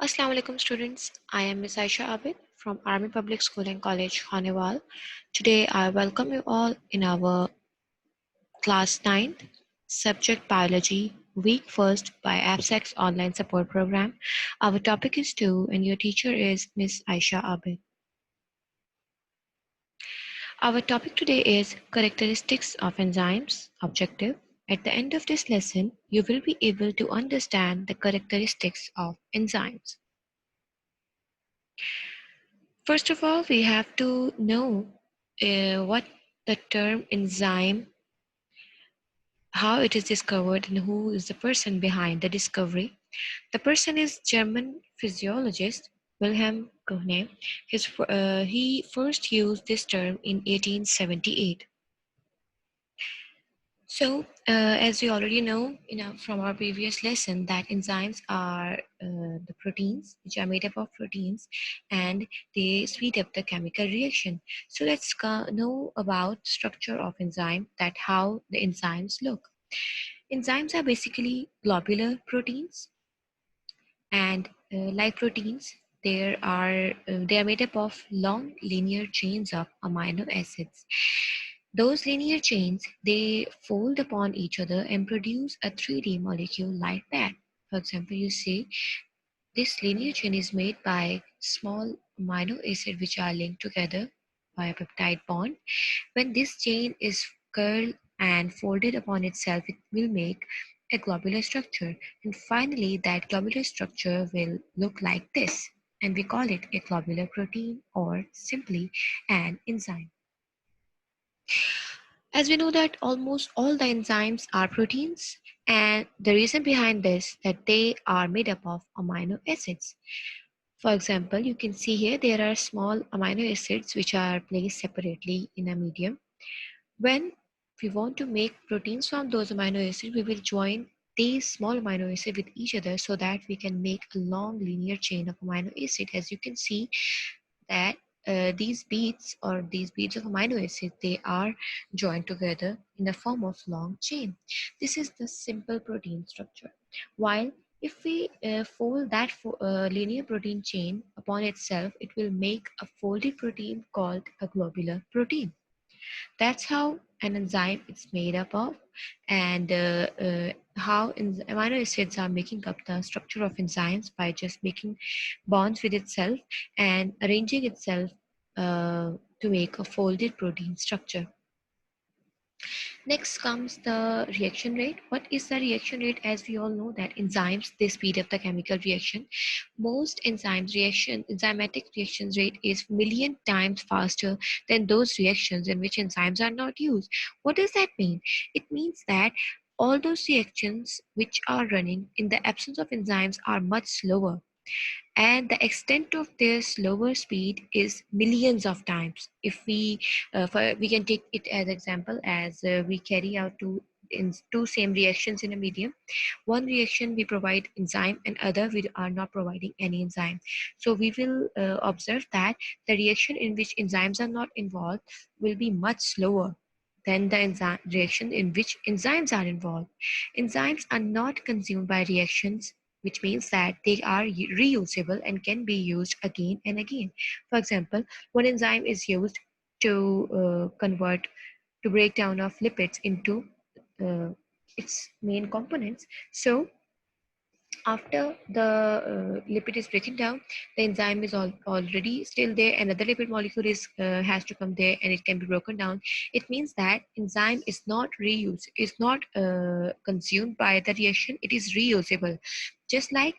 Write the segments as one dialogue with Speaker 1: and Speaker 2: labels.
Speaker 1: Assalamu alaikum students. I am Miss Aisha Abid from Army Public School and College, Hanewal. Today I welcome you all in our class 9th subject biology week first by AppSec's online support program. Our topic is 2 and your teacher is Miss Aisha Abid. Our topic today is characteristics of enzymes objective. At the end of this lesson, you will be able to understand the characteristics of enzymes. First of all, we have to know what the term enzyme, how it is discovered, and who is the person behind the discovery. The person is German physiologist Wilhelm Koene. He first used this term in 1878. So, as we already know, from our previous lesson, that enzymes are the proteins, which are made up of proteins, and they speed up the chemical reaction. So, let's know about structure of enzyme, that how the enzymes look. Enzymes are basically globular proteins, and like proteins, they are made up of long linear chains of amino acids. Those linear chains, they fold upon each other and produce a 3D molecule like that. For example, you see this linear chain is made by small amino acids which are linked together by a peptide bond. When this chain is curled and folded upon itself, it will make a globular structure. And finally, that globular structure will look like this. And we call it a globular protein or simply an enzyme. As we know that almost all the enzymes are proteins, and the reason behind this that they are made up of amino acids. For example, you can see here there are small amino acids which are placed separately in a medium. When we want to make proteins from those amino acids, we will join these small amino acids with each other so that we can make a long linear chain of amino acid. As you can see that these beads of amino acid, they are joined together in the form of long chain. This is the simple protein structure. While if we fold that linear protein chain upon itself, it will make a folded protein called a globular protein. That's how an enzyme is made up of, and how amino acids are making up the structure of enzymes by just making bonds with itself and arranging itself to make a folded protein structure. Next comes the reaction rate. What is the reaction rate? As we all know that enzymes, they speed up the chemical reaction. Most enzymatic reactions rate is million times faster than those reactions in which enzymes are not used. What does that mean? It means that all those reactions which are running in the absence of enzymes are much slower, and the extent of their slower speed is millions of times. If we can take it as example, as we carry out two same reactions in a medium. One reaction we provide enzyme, and other we are not providing any enzyme. So we will observe that the reaction in which enzymes are not involved will be much slower than the reaction in which enzymes are involved. Enzymes are not consumed by reactions, which means that they are reusable and can be used again and again. For example, one enzyme is used to convert to break down of lipids into uh, its main components. So after the lipid is breaking down, the enzyme is already still there. Another lipid molecule is has to come there, and it can be broken down. It means that enzyme is not reused, is not consumed by the reaction. It is reusable. Just like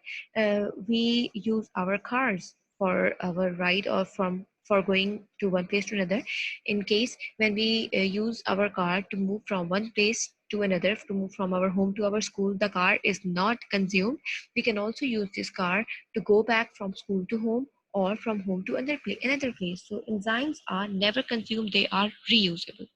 Speaker 1: we use our cars for our ride or for going to one place to another. In case when we use our car to move from one place to another, to move from our home to our school, the car is not consumed. We can also use this car to go back from school to home, or from home to another place. So enzymes are never consumed, they are reusable.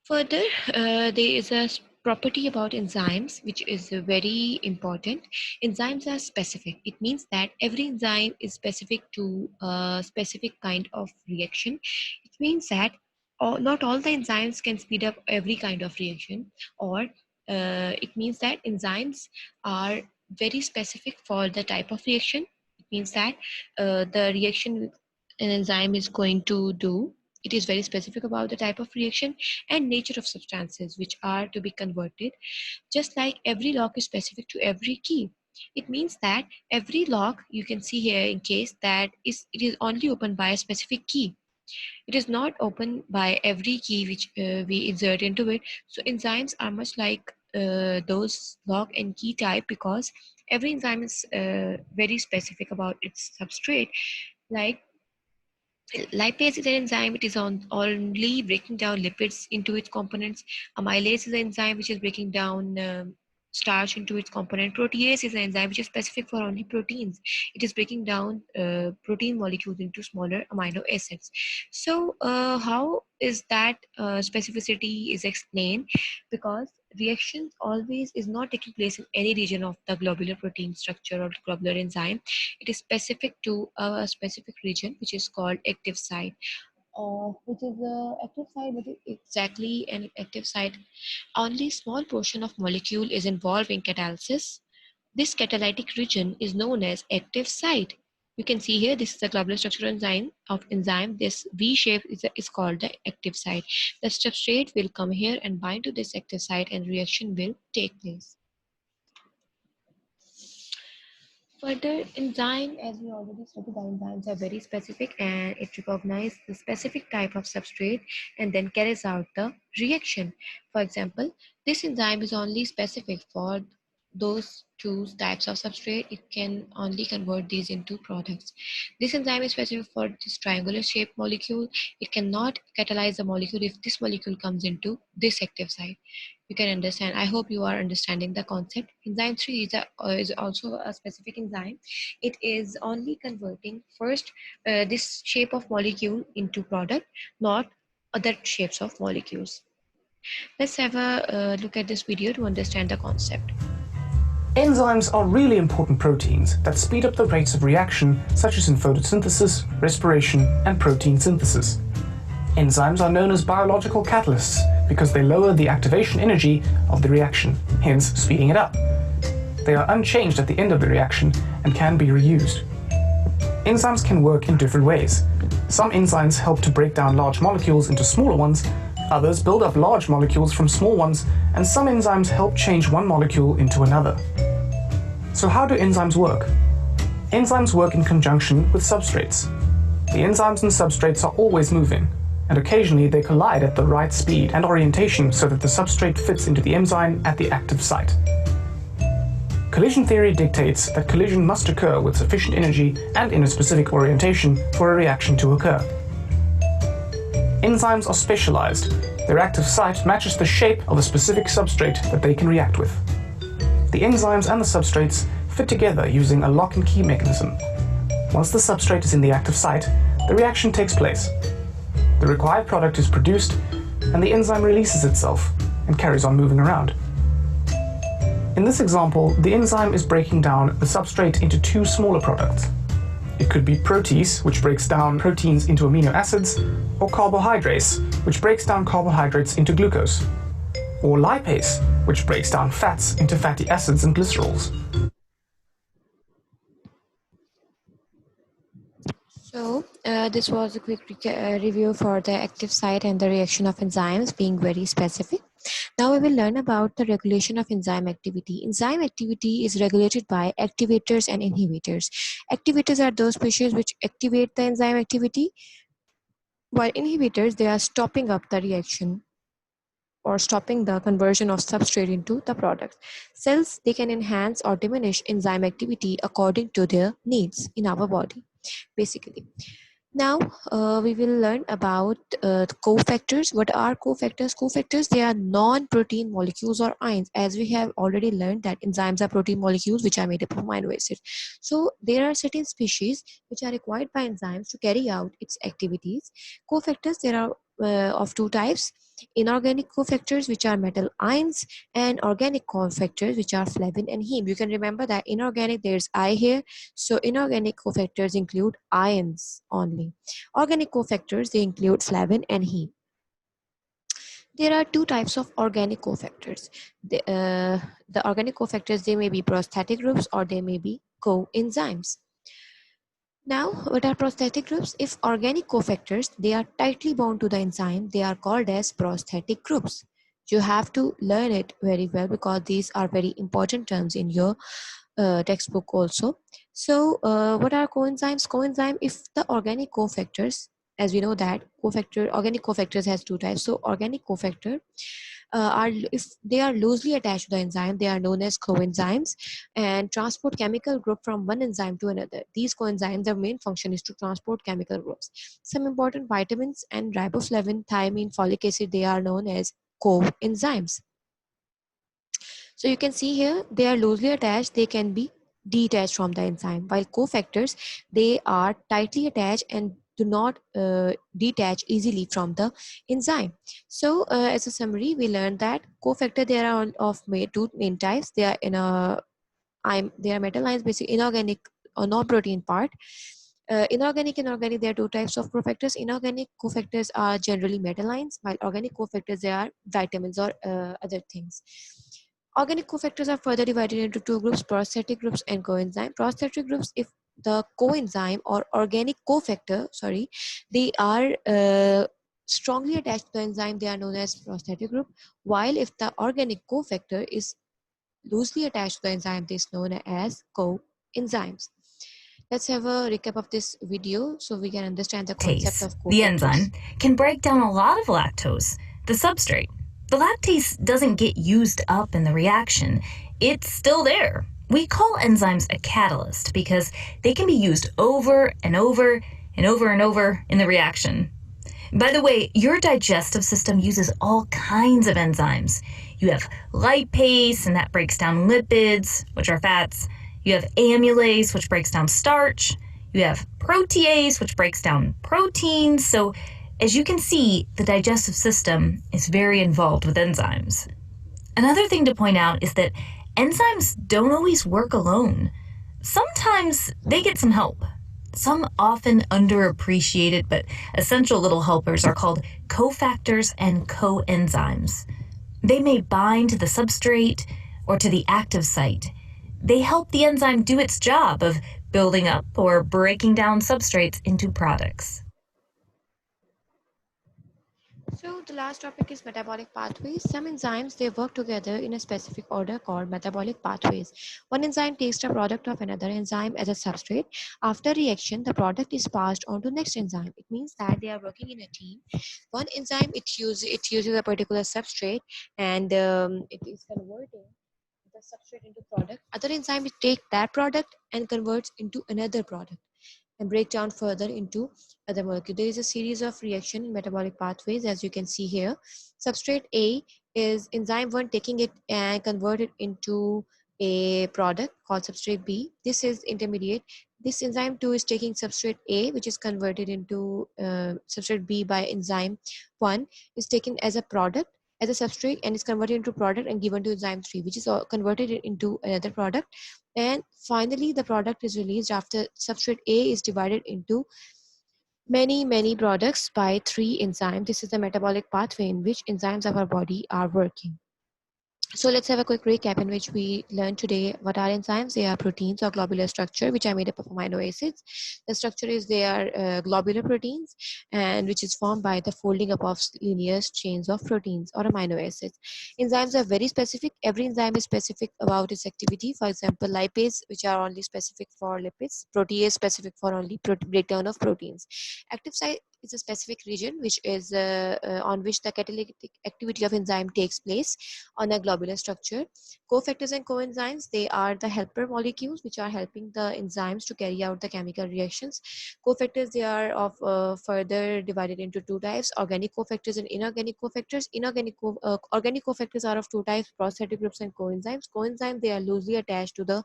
Speaker 1: Further, there is a property about enzymes which is very important. Enzymes are specific. It means that every enzyme is specific to a specific kind of reaction. It means that not all the enzymes can speed up every kind of reaction, or it means that enzymes are very specific for the type of reaction. It means that the reaction an enzyme is going to do, it is very specific about the type of reaction and nature of substances which are to be converted. Just like every lock is specific to every key. It means that every lock you can see here in case that it is only opened by a specific key. It is not open by every key which we insert into it. So enzymes are much like those lock and key type because every enzyme is very specific about its substrate. Like lipase is an enzyme, it is only breaking down lipids into its components. Amylase is an enzyme which is breaking down starch into its component. Protease is an enzyme which is specific for only proteins. It is breaking down protein molecules into smaller amino acids. So how is that specificity is explained? Because reactions always is not taking place in any region of the globular protein structure or globular enzyme. It is specific to a specific region which is called active site. Which is a active site, what is exactly an active site? Only small portion of molecule is involved in catalysis. This catalytic region is known as active site. You can see here, this is the globular structure enzyme of enzyme. This V shape is called the active site. The substrate will come here and bind to this active site and reaction will take place. Further, enzyme, as we already studied, the enzymes are very specific and it recognizes the specific type of substrate and then carries out the reaction. For example, this enzyme is only specific for those two types of substrate. It can only convert these into products. This enzyme is specific for this triangular shaped molecule. It cannot catalyze the molecule if this molecule comes into this active site. You can understand. I hope you are understanding the concept. Enzyme 3 is also a specific enzyme. It is only converting first this shape of molecule into product, not other shapes of molecules. Let's have a look at this video to understand the concept.
Speaker 2: Enzymes are really important proteins that speed up the rates of reaction, such as in photosynthesis, respiration, and protein synthesis. Enzymes are known as biological catalysts because they lower the activation energy of the reaction, hence speeding it up. They are unchanged at the end of the reaction and can be reused. Enzymes can work in different ways. Some enzymes help to break down large molecules into smaller ones, others build up large molecules from small ones, and some enzymes help change one molecule into another. So how do enzymes work? Enzymes work in conjunction with substrates. The enzymes and substrates are always moving, and occasionally they collide at the right speed and orientation so that the substrate fits into the enzyme at the active site. Collision theory dictates that collision must occur with sufficient energy and in a specific orientation for a reaction to occur. Enzymes are specialized. Their active site matches the shape of a specific substrate that they can react with. The enzymes and the substrates fit together using a lock and key mechanism. Once the substrate is in the active site, the reaction takes place. The required product is produced, and the enzyme releases itself and carries on moving around. In this example, the enzyme is breaking down the substrate into two smaller products. It could be protease, which breaks down proteins into amino acids, or carbohydrase, which breaks down carbohydrates into glucose, or lipase, which breaks down fats into fatty acids and glycerols.
Speaker 1: So this was a quick review for the active site and the reaction of enzymes being very specific. Now we will learn about the regulation of enzyme activity. Enzyme activity is regulated by activators and inhibitors. Activators are those species which activate the enzyme activity, while inhibitors, they are stopping up the reaction or stopping the conversion of substrate into the product. Cells, they can enhance or diminish enzyme activity according to their needs in our body, basically. Now we will learn about cofactors. What are cofactors? Cofactors, they are non-protein molecules or ions. As we have already learned that enzymes are protein molecules which are made up of amino acids. So there are certain species which are required by enzymes to carry out its activities. Cofactors, there are of two types: inorganic cofactors, which are metal ions, and organic cofactors, which are flavin and heme. You can remember that inorganic, there's I here, so inorganic cofactors include ions only. Organic cofactors, they include flavin and heme. There are two types of organic cofactors. The organic cofactors, they may be prosthetic groups or they may be coenzymes. Now, what are prosthetic groups? If organic cofactors, they are tightly bound to the enzyme, they are called as prosthetic groups. You have to learn it very well because these are very important terms in your textbook also. So, what are coenzymes? Coenzyme, if the organic cofactors, as we know that organic cofactors has two types. So, organic cofactor are, if they are loosely attached to the enzyme, they are known as coenzymes and transport chemical group from one enzyme to another. These coenzymes, their main function is to transport chemical groups. Some important vitamins and riboflavin, thiamine, folic acid, they are known as coenzymes. So you can see here, they are loosely attached, they can be detached from the enzyme, while cofactors, they are tightly attached and do not detach easily from the enzyme. So as a summary, we learned that cofactor, there are two main types. They are they are metal ions, basically inorganic or non-protein part. Inorganic and organic, there are two types of cofactors. Inorganic cofactors are generally metal ions, while organic cofactors, they are vitamins or other things. Organic cofactors are further divided into two groups, prosthetic groups and coenzyme. Prosthetic groups, if the coenzyme or organic cofactor, sorry, they are strongly attached to the enzyme, they are known as prosthetic group. While if the organic cofactor is loosely attached to the enzyme, this is known as coenzymes. Let's have a recap of this video so we can understand the concept of
Speaker 3: The
Speaker 1: cofactors.
Speaker 3: enzyme can break down a lot of lactose, the substrate. The lactase doesn't get used up in the reaction. It's still there. We call enzymes a catalyst because they can be used over and over and over and over in the reaction. By the way, your digestive system uses all kinds of enzymes. You have lipase, and that breaks down lipids, which are fats. You have amylase, which breaks down starch. You have protease, which breaks down proteins. So, as you can see, the digestive system is very involved with enzymes. Another thing to point out is that enzymes don't always work alone. Sometimes they get some help. Some often underappreciated but essential little helpers are called cofactors and coenzymes. They may bind to the substrate or to the active site. They help the enzyme do its job of building up or breaking down substrates into products.
Speaker 1: So the last topic is metabolic pathways. Some enzymes, they work together in a specific order called metabolic pathways. One enzyme takes the product of another enzyme as a substrate. After reaction, the product is passed on to next enzyme. It means that they are working in a team. One enzyme, it uses a particular substrate and it is converting the substrate into product. Other enzyme, it take that product and converts into another product and break down further into other molecule. There is a series of reaction in metabolic pathways, as you can see here. Substrate A is enzyme 1 taking it and convert it into a product called substrate B. This is intermediate. This enzyme 2 is taking substrate A, which is converted into substrate B by enzyme 1, is taken as a product, as a substrate, and is converted into product and given to enzyme 3, which is converted into another product. And finally, the product is released after substrate A is divided into many products by 3 enzymes. This is the metabolic pathway in which enzymes of our body are working. So let's have a quick recap in which we learned today what are enzymes. They are proteins or globular structure which are made up of amino acids. The structure is they are globular proteins and which is formed by the folding up of linear chains of proteins or amino acids. Enzymes are very specific. Every enzyme is specific about its activity. For example, lipase, which are only specific for lipids. Protease, specific for only breakdown of proteins. Active site is a specific region which is on which the catalytic activity of enzyme takes place on a globular structure. Cofactors and coenzymes, they are the helper molecules which are helping the enzymes to carry out the chemical reactions. Cofactors, they are of further divided into two types, organic cofactors and inorganic cofactors. Organic cofactors are of two types, prosthetic groups and coenzymes. Coenzymes, they are loosely attached to the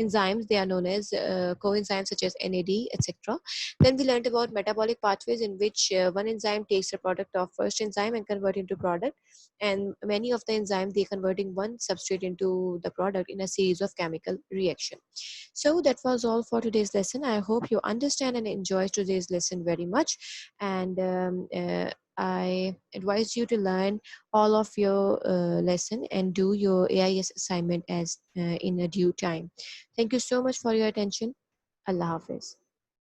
Speaker 1: enzymes. They are known as coenzymes such as NAD, etc. Then we learned about metabolic pathways in which one enzyme takes the product of first enzyme and convert into product, and many of the enzymes, they converting one substrate into the product in a series of chemical reaction. So that was all for today's lesson. I hope you understand and enjoy today's lesson very much, and I advise you to learn all of your lesson and do your AIS assignment as in a due time. Thank you so much for your attention. Allah Hafiz.